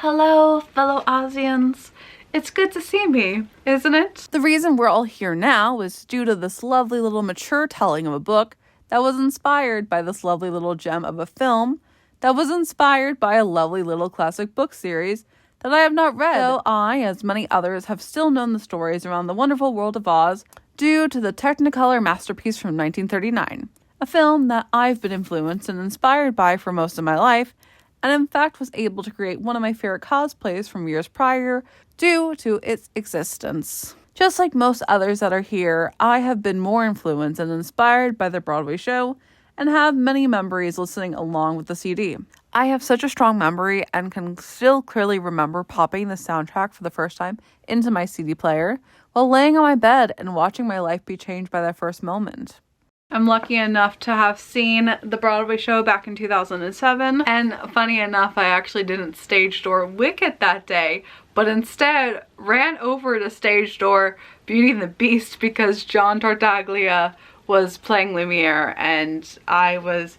Hello, fellow Aussians. It's good to see me, isn't it? The reason we're all here now is due to this lovely little mature telling of a book that was inspired by this lovely little gem of a film that was inspired by a lovely little classic book series that I have not read. So I, as many others, have still known the stories around the wonderful world of Oz due to the Technicolor masterpiece from 1939, a film that I've been influenced and inspired by for most of my life, and in fact was able to create one of my favorite cosplays from years prior due to its existence. Just like most others that are here, I have been more influenced and inspired by the Broadway show and have many memories listening along with the CD. I have such a strong memory and can still clearly remember popping the soundtrack for the first time into my CD player while laying on my bed and watching my life be changed by that first moment. I'm lucky enough to have seen the Broadway show back in 2007, and funny enough, I actually didn't stage door Wicked that day, but instead ran over to stage door Beauty and the Beast because John Tartaglia was playing Lumiere, and I was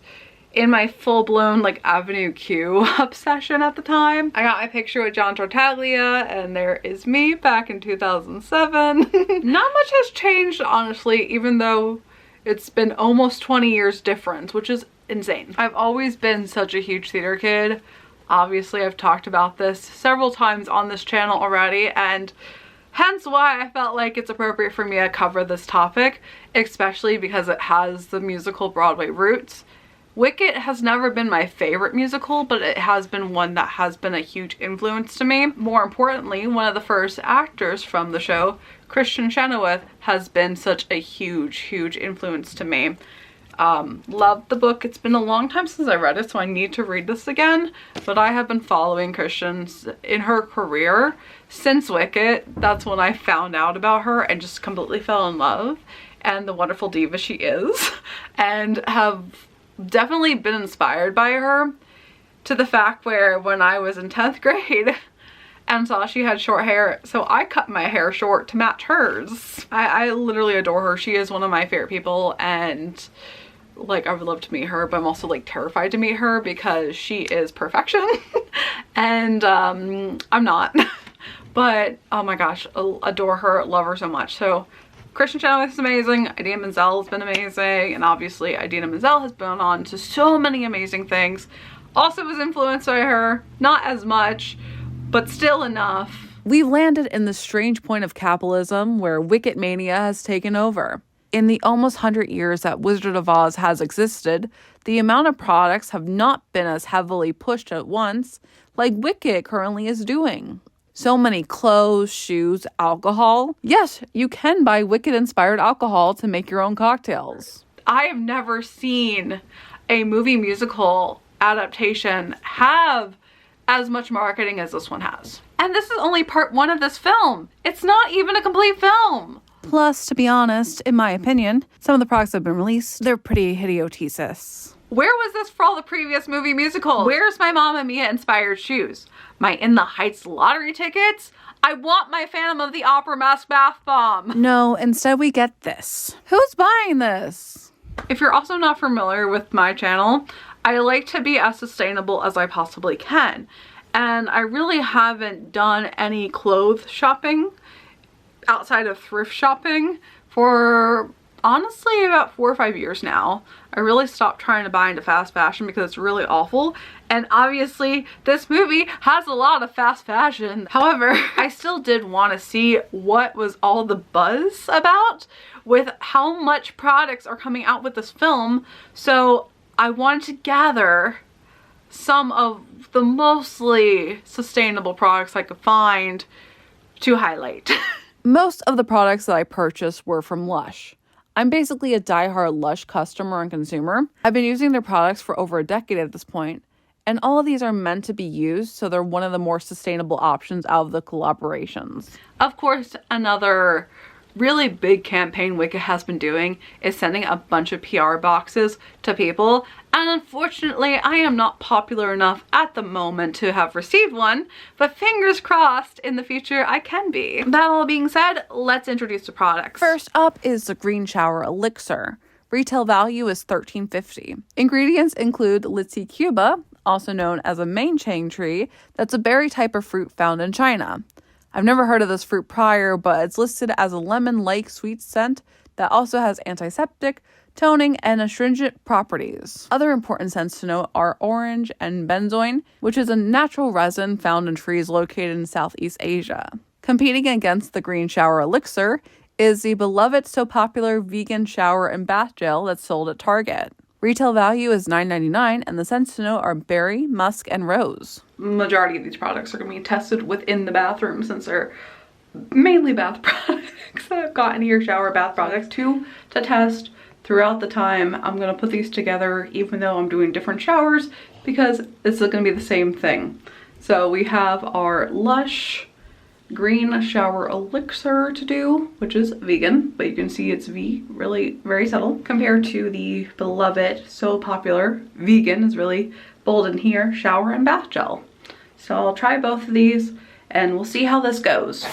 in my full-blown like Avenue Q obsession at the time. I got my picture with John Tartaglia, and there is me back in 2007. Not much has changed, honestly, even though it's been almost 20 years difference, which is insane. I've always been such a huge theater kid. Obviously, I've talked about this several times on this channel already, and hence why I felt like it's appropriate for me to cover this topic, especially because it has the musical Broadway roots. Wicked has never been my favorite musical, but it has been one that has been a huge influence to me. More importantly, one of the first actors from the show, Christian Chenoweth, has been such a huge influence to me. Loved the book. It's been a long time since I read it, so I need to read this again, but I have been following Christian's in her career since Wicked. That's when I found out about her and just completely fell in love and the wonderful diva she is, and have definitely been inspired by her to the fact where when I was in 10th grade and saw she had short hair, so I cut my hair short to match hers. I literally adore her. She is one of my favorite people, and like I would love to meet her, but I'm also like terrified to meet her because she is perfection and I'm not. But oh my gosh, adore her, love her so much. So Christian Chenoweth is amazing, Idina Menzel has been amazing, and obviously Idina Menzel has been on to so many amazing things. Also was influenced by her, not as much, but still enough. We've landed in the strange point of capitalism where Wicked Mania has taken over. In the almost 100 years that Wizard of Oz has existed, the amount of products have not been as heavily pushed at once like Wicked currently is doing. So many clothes, shoes, alcohol. Yes, you can buy Wicked-inspired alcohol to make your own cocktails. I have never seen a movie musical adaptation have as much marketing as this one has. And this is only part one of this film. It's not even a complete film. Plus, to be honest, in my opinion, some of the products that have been released, they're pretty idiotesis. Where was this for all the previous movie musicals? Where's my Mamma Mia inspired shoes? My In the Heights lottery tickets? I want my Phantom of the Opera mask bath bomb. No, instead we get this. Who's buying this? If you're also not familiar with my channel, I like to be as sustainable as I possibly can. And I really haven't done any clothes shopping outside of thrift shopping for honestly about 4 or 5 years now. I really stopped trying to buy into fast fashion because it's really awful, and obviously this movie has a lot of fast fashion. However, I still did want to see what was all the buzz about with how much products are coming out with this film, so I wanted to gather some of the mostly sustainable products I could find to highlight. Most of the products that I purchased were from Lush. I'm basically a diehard Lush customer and consumer. I've been using their products for over a decade at this point, and all of these are meant to be used, so they're one of the more sustainable options out of the collaborations. Of course, another really big campaign Wicked has been doing is sending a bunch of PR boxes to people, and unfortunately I am not popular enough at the moment to have received one, but fingers crossed in the future I can be. That all being said, let's introduce the products. First up is the Green Shower Elixir. Retail value is $13.50. Ingredients include Litsi Cuba, also known as a manchang tree, that's a berry type of fruit found in China. I've never heard of this fruit prior, but it's listed as a lemon-like sweet scent that also has antiseptic, toning, and astringent properties. Other important scents to note are orange and benzoin, which is a natural resin found in trees located in Southeast Asia. Competing against the green shower elixir is the beloved so popular vegan shower and bath gel that's sold at Target. Retail value is $9.99, and the scents to note are berry, musk, and rose. Majority of these products are going to be tested within the bathroom since they're mainly bath products that I've gotten here, shower bath products, to test throughout the time. I'm going to put these together even though I'm doing different showers because it's going to be the same thing. So we have our Lush green shower elixir to do, which is vegan, but you can see it's really very subtle compared to the beloved so popular vegan is really bold in here shower and bath gel. So I'll try both of these and we'll see how this goes.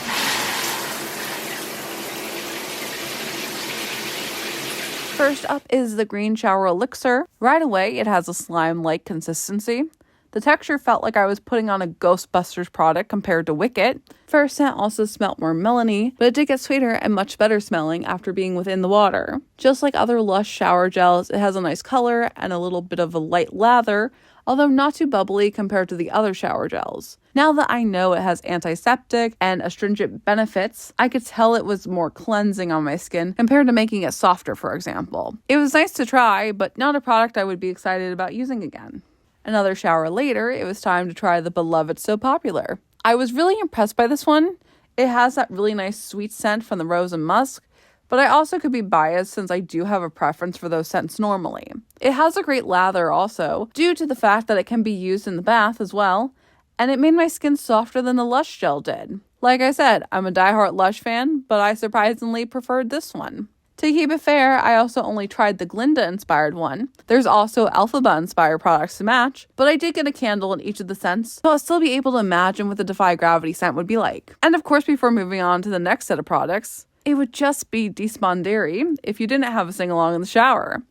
First up is the green shower elixir. Right away it has a slime-like consistency. The texture felt like I was putting on a Ghostbusters product compared to Wicket. First scent also smelled more melony, but it did get sweeter and much better smelling after being within the water. Just like other Lush shower gels, it has a nice color and a little bit of a light lather, although not too bubbly compared to the other shower gels. Now that I know it has antiseptic and astringent benefits, I could tell it was more cleansing on my skin compared to making it softer, for example. It was nice to try, but not a product I would be excited about using again. Another shower later, it was time to try the beloved so popular. I was really impressed by this one. It has that really nice sweet scent from the rose and musk, but I also could be biased since I do have a preference for those scents normally. It has a great lather also, due to the fact that it can be used in the bath as well, and it made my skin softer than the Lush gel did. Like I said, I'm a diehard Lush fan, but I surprisingly preferred this one. To keep it fair, I also only tried the Glinda-inspired one. There's also Elphaba-inspired products to match, but I did get a candle in each of the scents, so I'll still be able to imagine what the Defy Gravity scent would be like. And of course, before moving on to the next set of products, it would just be Despondary if you didn't have a sing-along in the shower.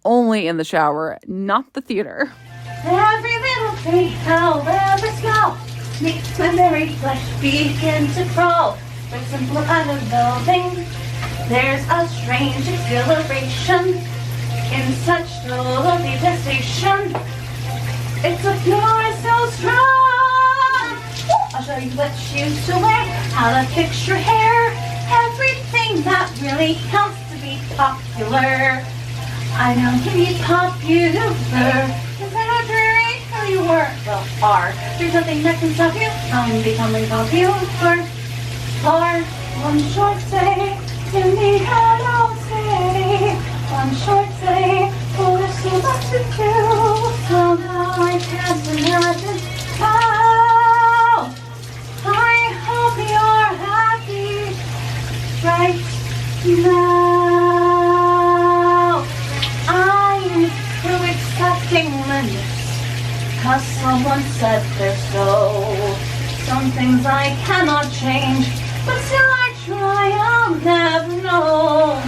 Only in the shower, not the theater. Every little thing, however small, makes my very flesh begin to crawl. With simple unloving, there's a strange exhilaration in such total detestation. It's a pure so strong. I'll show you what shoes to wear, how to fix your hair, everything that really counts to be popular. I know you be popular. Is that a dreary how you work well hard? There's nothing that can stop you from becoming popular. Or one short say to me, hello say, one short say, oh there's so much to do. Somehow I can't imagine how. I hope you're happy right now. I'm through accepting limits, 'cause someone said they're so. Some things I cannot change, but still I try, I'll never know.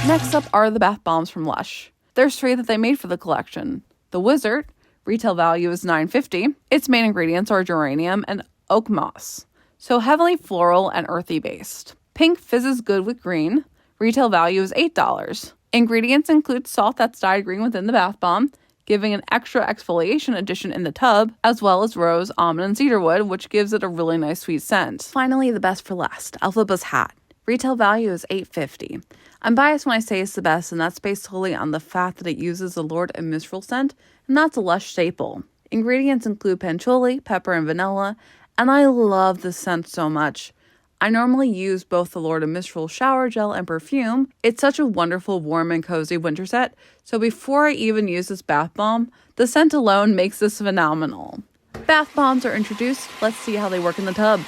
Next up are the bath bombs from Lush. There's 3 that they made for the collection. The Wizard, retail value is $9.50. Its main ingredients are geranium and oak moss, so heavily floral and earthy based. Pink fizzes good with green. Retail value is $8. Ingredients include salt that's dyed green within the bath bomb, giving an extra exfoliation addition in the tub, as well as rose, almond, and cedarwood, which gives it a really nice sweet scent. Finally, the best for last, Elphaba's hat. Retail value is $8.50. I'm biased when I say it's the best, and that's based solely on the fact that it uses the Lord and Mistral scent, and that's a Lush staple. Ingredients include patchouli, pepper, and vanilla, and I love this scent so much. I normally use both the Lord and Mistral shower gel and perfume. It's such a wonderful, warm, and cozy winter set, so before I even use this bath bomb, the scent alone makes this phenomenal. Bath bombs are introduced. Let's see how they work in the tub.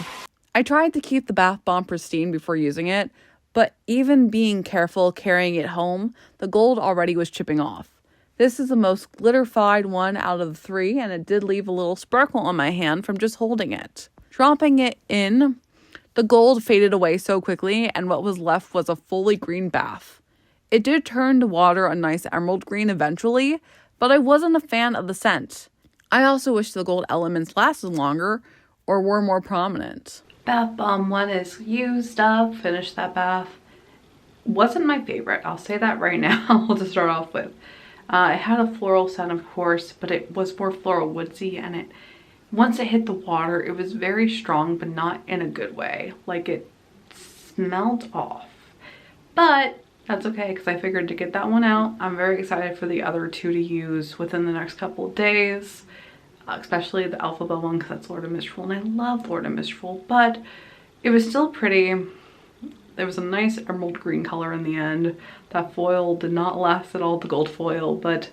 I tried to keep the bath bomb pristine before using it, but even being careful carrying it home, the gold already was chipping off. This is the most glitterified one out of the 3, and it did leave a little sparkle on my hand from just holding it. Dropping it in, the gold faded away so quickly, and what was left was a fully green bath. It did turn to water a nice emerald green eventually, but I wasn't a fan of the scent. I also wish the gold elements lasted longer or were more prominent. Bath bomb 1 is used up. Finished that bath. Wasn't my favorite. I'll say that right now to start off with. It had a floral scent, of course, but it was more floral woodsy, and once it hit the water, it was very strong, but not in a good way. Like, it smelled off. But that's okay, because I figured to get that one out. I'm very excited for the other 2 to use within the next couple of days, especially the Alphaba one, because that's Lord of Mistral, and I love Lord of Mistral, but it was still pretty. There was a nice emerald green color in the end. That foil did not last at all, the gold foil, but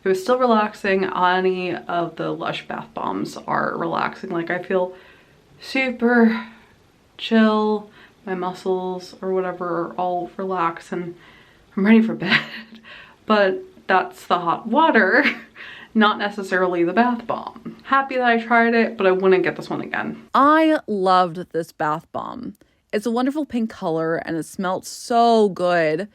it was still relaxing. Any of the Lush bath bombs are relaxing. Like, I feel super chill. My muscles or whatever are all relaxed and I'm ready for bed. But that's the hot water, not necessarily the bath bomb. Happy that I tried it, but I wouldn't get this one again. I loved this bath bomb. It's a wonderful pink color and it smelled so good.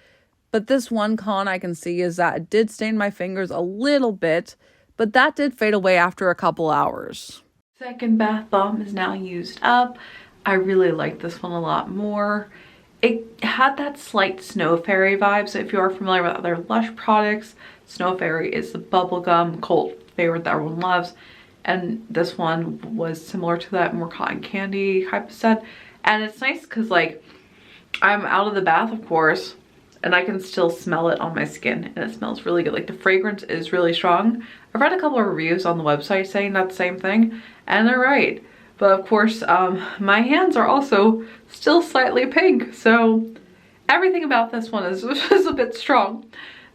But this one con I can see is that it did stain my fingers a little bit, but that did fade away after a couple hours. Second bath bomb is now used up. I really like this one a lot more. It had that slight Snow Fairy vibe. So if you are familiar with other Lush products, Snow Fairy is the bubblegum cult favorite that everyone loves. And this one was similar to that, more cotton candy type of scent. And it's nice because, like, I'm out of the bath, of course, and I can still smell it on my skin, and it smells really good. Like, the fragrance is really strong. I've read a couple of reviews on the website saying that same thing, and they're right. But of course, my hands are also still slightly pink, so everything about this one is a bit strong.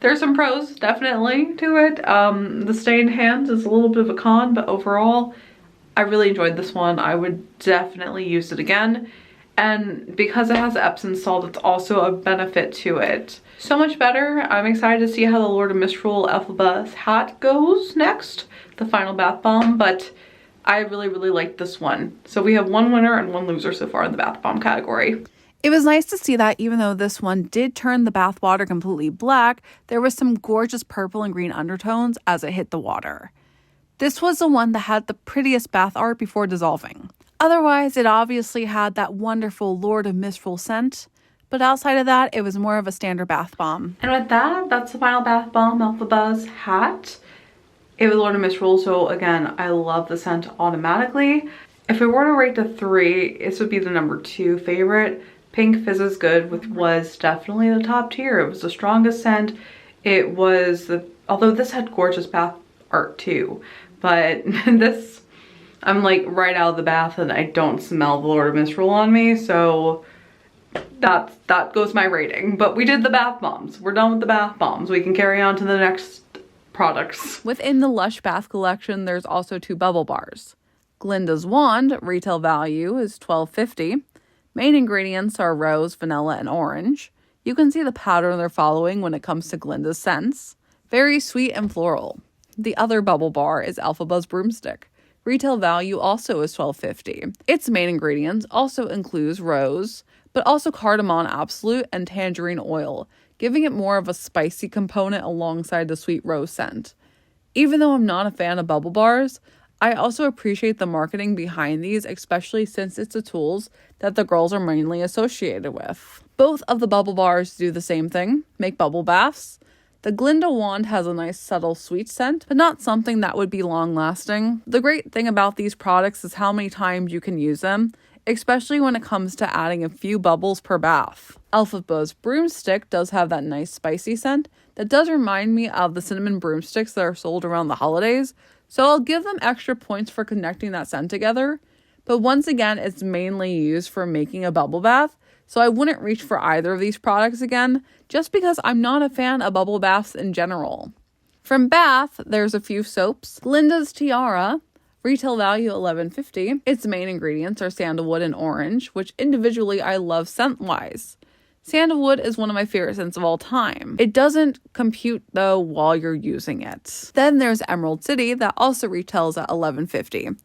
There's some pros, definitely, to it. The stained hands is a little bit of a con, but overall, I really enjoyed this one. I would definitely use it again. And because it has Epsom salt, it's also a benefit to it. So much better. I'm excited to see how the Lord of Mistral Elphaba's hat goes next, the final bath bomb, but I really, really liked this one. So we have one winner and one loser so far in the bath bomb category. It was nice to see that even though this one did turn the bath water completely black, there was some gorgeous purple and green undertones as it hit the water. This was the one that had the prettiest bath art before dissolving. Otherwise, it obviously had that wonderful Lord of Mistral scent, but outside of that, it was more of a standard bath bomb. And with that, that's the final bath bomb, Elphaba's hat. It was Lord of Mistral, so again, I love the scent automatically. If I were to rate the 3, this would be the number 2 favorite. Pink Fizz is Good was definitely the top tier. It was the strongest scent. It was, although this had gorgeous bath art too, but this, I'm like right out of the bath and I don't smell the Lord of Mistral on me, so that goes my rating. But we did the bath bombs. We're done with the bath bombs. We can carry on to the next products. Within the Lush bath collection, there's also 2 bubble bars. Glinda's wand, retail value is $12.50. Main ingredients are rose, vanilla, and orange. You can see the pattern they're following when it comes to Glinda's scents. Very sweet and floral. The other bubble bar is Elphaba's broomstick. Retail value also is $12.50. Its main ingredients also includes rose, but also cardamom absolute and tangerine oil, giving it more of a spicy component alongside the sweet rose scent. Even though I'm not a fan of bubble bars, I also appreciate the marketing behind these, especially since it's the tools that the girls are mainly associated with. Both of the bubble bars do the same thing, make bubble baths. The Glinda wand has a nice subtle sweet scent, but not something that would be long lasting. The great thing about these products is how many times you can use them, especially when it comes to adding a few bubbles per bath. Elphaba's broomstick does have that nice spicy scent that does remind me of the cinnamon broomsticks that are sold around the holidays, so I'll give them extra points for connecting that scent together. But once again, it's mainly used for making a bubble bath, so I wouldn't reach for either of these products again, just because I'm not a fan of bubble baths in general. From Bath, there's a few soaps. Glinda's Tiara, retail value $11.50. Its main ingredients are sandalwood and orange, which individually I love scent-wise. Sandalwood is one of my favorite scents of all time. It doesn't compute though while you're using it. Then there's Emerald City that also retails at $11.50.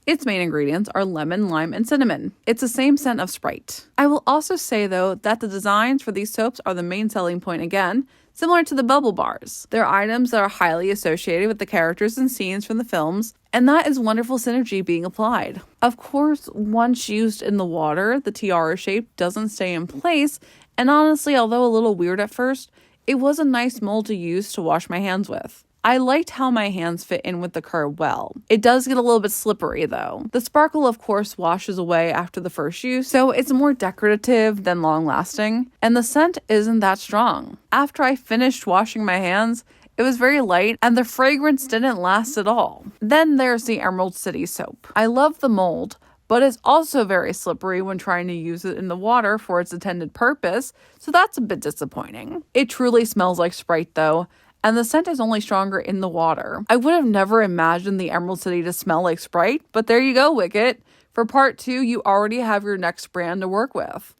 Its main ingredients are lemon, lime, and cinnamon. It's the same scent of Sprite. I will also say, though, that the designs for these soaps are the main selling point again, similar to the bubble bars. They're items that are highly associated with the characters and scenes from the films, and that is wonderful synergy being applied. Of course, once used in the water, the tiara shape doesn't stay in place, and honestly, although a little weird at first, it was a nice mold to use to wash my hands with. I liked how my hands fit in with the curve well. It does get a little bit slippery though. The sparkle of course washes away after the first use, so it's more decorative than long lasting, and the scent isn't that strong. After I finished washing my hands, it was very light and the fragrance didn't last at all. Then there's the Emerald City soap. I love the mold, but it's also very slippery when trying to use it in the water for its intended purpose, so that's a bit disappointing. It truly smells like Sprite though, and the scent is only stronger in the water. I would have never imagined the Emerald City to smell like Sprite, but there you go, Wicket. For part 2, you already have your next brand to work with.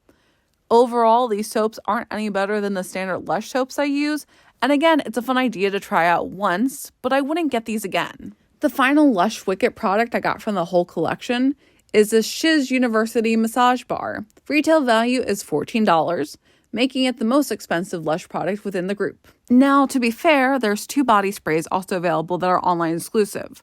Overall, these soaps aren't any better than the standard Lush soaps I use, and again, it's a fun idea to try out once, but I wouldn't get these again. The final Lush Wicket product I got from the whole collection is this Shiz University massage bar. Retail value is $14, making it the most expensive Lush product within the group. Now, to be fair, there's 2 body sprays also available that are online exclusive.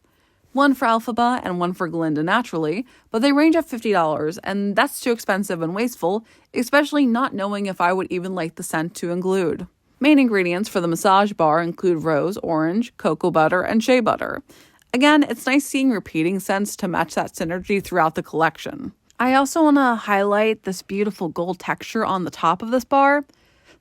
One for Elphaba and one for Glinda Naturally, but they range at $50, and that's too expensive and wasteful, especially not knowing if I would even like the scent to include. Main ingredients for the massage bar include rose, orange, cocoa butter, and shea butter. Again, it's nice seeing repeating scents to match that synergy throughout the collection. I also want to highlight this beautiful gold texture on the top of this bar.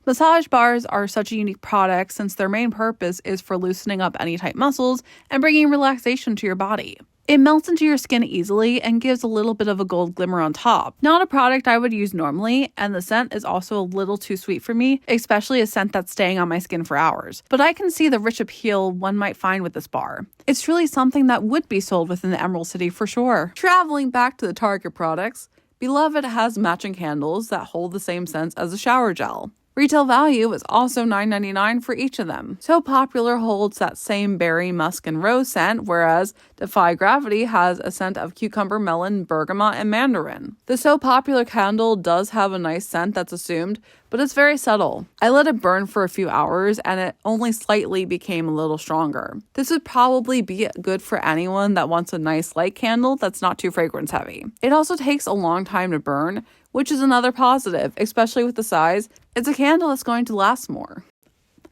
Massage bars are such a unique product since their main purpose is for loosening up any tight muscles and bringing relaxation to your body. It melts into your skin easily and gives a little bit of a gold glimmer on top. Not a product I would use normally, and the scent is also a little too sweet for me, especially a scent that's staying on my skin for hours. But I can see the rich appeal one might find with this bar. It's truly something that would be sold within the Emerald City for sure. Traveling back to the Target products, Beloved has matching candles that hold the same scents as a shower gel. Retail value is also $9.99 for each of them. So Popular holds that same berry, musk, and rose scent, whereas Defy Gravity has a scent of cucumber, melon, bergamot, and mandarin. The So Popular candle does have a nice scent that's assumed, but it's very subtle. I let it burn for a few hours and it only slightly became a little stronger. This would probably be good for anyone that wants a nice light candle that's not too fragrance heavy. It also takes a long time to burn, which is another positive, especially with the size. It's a candle that's going to last more.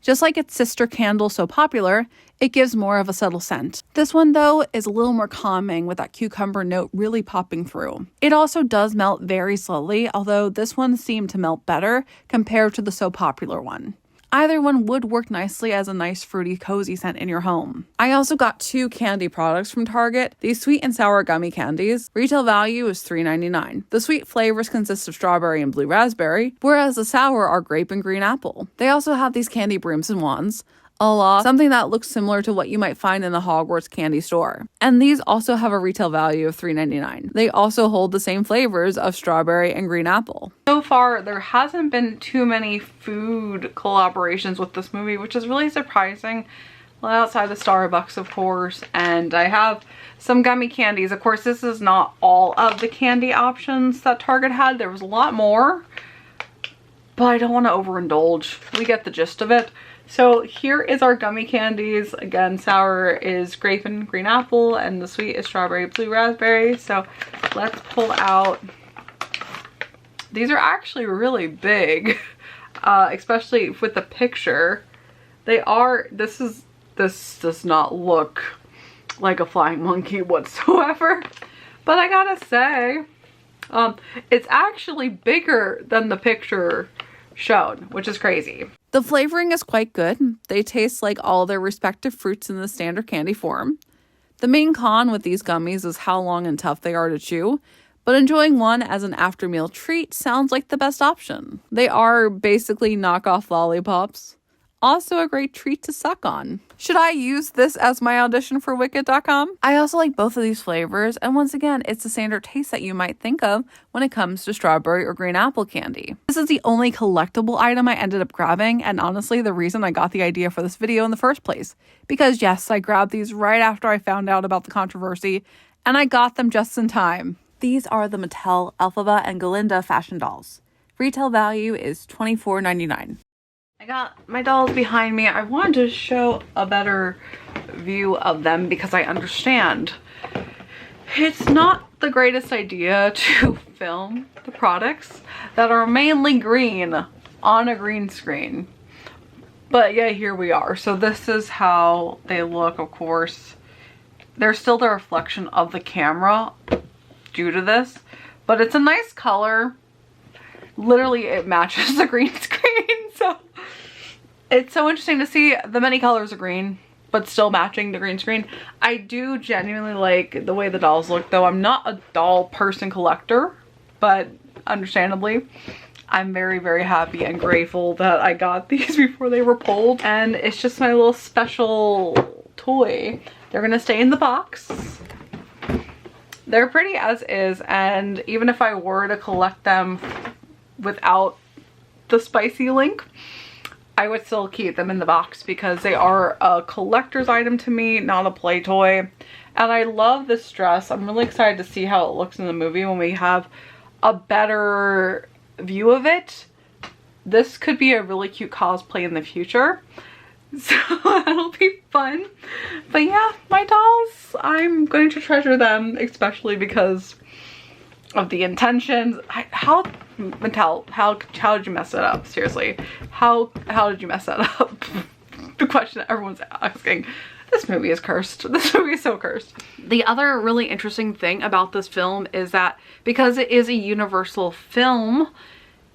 Just like its sister candle So Popular, it gives more of a subtle scent. This one, though, is a little more calming with that cucumber note really popping through. It also does melt very slowly, although this one seemed to melt better compared to the So Popular one. Either one would work nicely as a nice fruity cozy scent in your home. I also got 2 candy products from Target, these sweet and sour gummy candies. Retail value is $3.99. The sweet flavors consist of strawberry and blue raspberry, whereas the sour are grape and green apple. They also have these candy brooms and wands, something that looks similar to what you might find in the Hogwarts candy store. And these also have a retail value of $3.99. They also hold the same flavors of strawberry and green apple. So far, there hasn't been too many food collaborations with this movie, which is really surprising. Well, outside the Starbucks, of course, and I have some gummy candies. Of course, this is not all of the candy options that Target had. There was a lot more, but I don't want to overindulge. We get the gist of it. So here is our gummy candies. Again, sour is grape and green apple, and the sweet is strawberry blue raspberry. So let's pull out. These are actually really big, especially with the picture. They are, this does not look like a flying monkey whatsoever. But I gotta say, it's actually bigger than the picture shown, which is crazy. The flavoring is quite good. They taste like all their respective fruits in the standard candy form. The main con with these gummies is how long and tough they are to chew, but enjoying one as an after-meal treat sounds like the best option. They are basically knockoff lollipops. Also a great treat to suck on. Should I use this as my audition for Wicked.com? I also like both of these flavors, and once again, it's the standard taste that you might think of when it comes to strawberry or green apple candy. This is the only collectible item I ended up grabbing, and honestly, the reason I got the idea for this video in the first place. Because yes, I grabbed these right after I found out about the controversy, and I got them just in time. These are the Mattel Elphaba and Galinda fashion dolls. Retail value is $24.99. I got my dolls behind me. I wanted to show a better view of them because I understand it's not the greatest idea to film the products that are mainly green on a green screen. But yeah, here we are. So this is how they look, of course. They're still the reflection of the camera due to this, but it's a nice color. Literally, it matches the green screen, so it's so interesting to see the many colors of green, but still matching the green screen. I do genuinely like the way the dolls look, though. I'm not a doll person collector, but understandably, I'm very, very happy and grateful that I got these before they were pulled. And it's just my little special toy. They're gonna stay in the box. They're pretty as is, and even if I were to collect them without the spicy link, I would still keep them in the box because they are a collector's item to me, not a play toy. And I love this dress. I'm really excited to see how it looks in the movie when we have a better view of it. This could be a really cute cosplay in the future, so that'll be fun. But yeah, my dolls, I'm going to treasure them, especially because of the intentions. Mattel, how did you mess it up? Seriously, how did you mess that up? The question that everyone's asking. This movie is cursed. This movie is so cursed. The other really interesting thing about this film is that because it is a Universal film,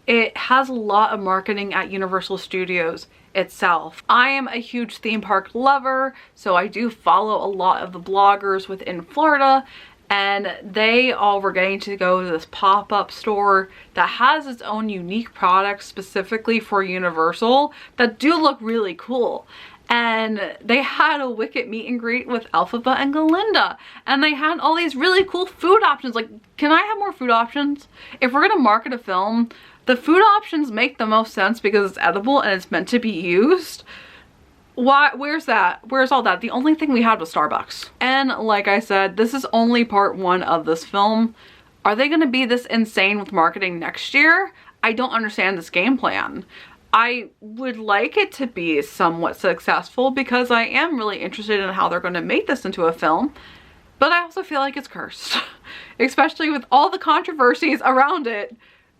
it has a lot of marketing at Universal Studios itself. I am a huge theme park lover, so I do follow a lot of the bloggers within Florida, and they all were getting to go to this pop-up store that has its own unique products specifically for Universal that do look really cool. And they had a Wicked meet and greet with Elphaba and Galinda, and they had all these really cool food options. Like, can I have more food options? If we're gonna market a film, the food options make the most sense because it's edible and it's meant to be used. Why? Where's that? Where's all that? The only thing we had was Starbucks. And like I said, this is only part one of this film. Are they going to be this insane with marketing next year? I don't understand this game plan. I would like it to be somewhat successful because I am really interested in how they're going to make this into a film. But I also feel like it's cursed, especially with all the controversies around it.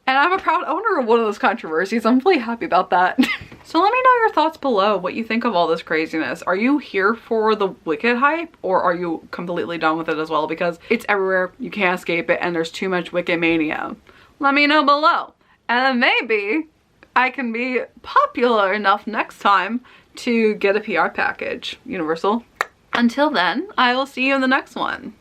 And I'm a proud owner of one of those controversies. I'm really happy about that. So let me know your thoughts below, what you think of all this craziness. Are you here for the Wicked hype, or are you completely done with it as well? Because it's everywhere, you can't escape it, and there's too much Wicked mania. Let me know below. And then maybe I can be popular enough next time to get a PR package, Universal. Until then, I will see you in the next one.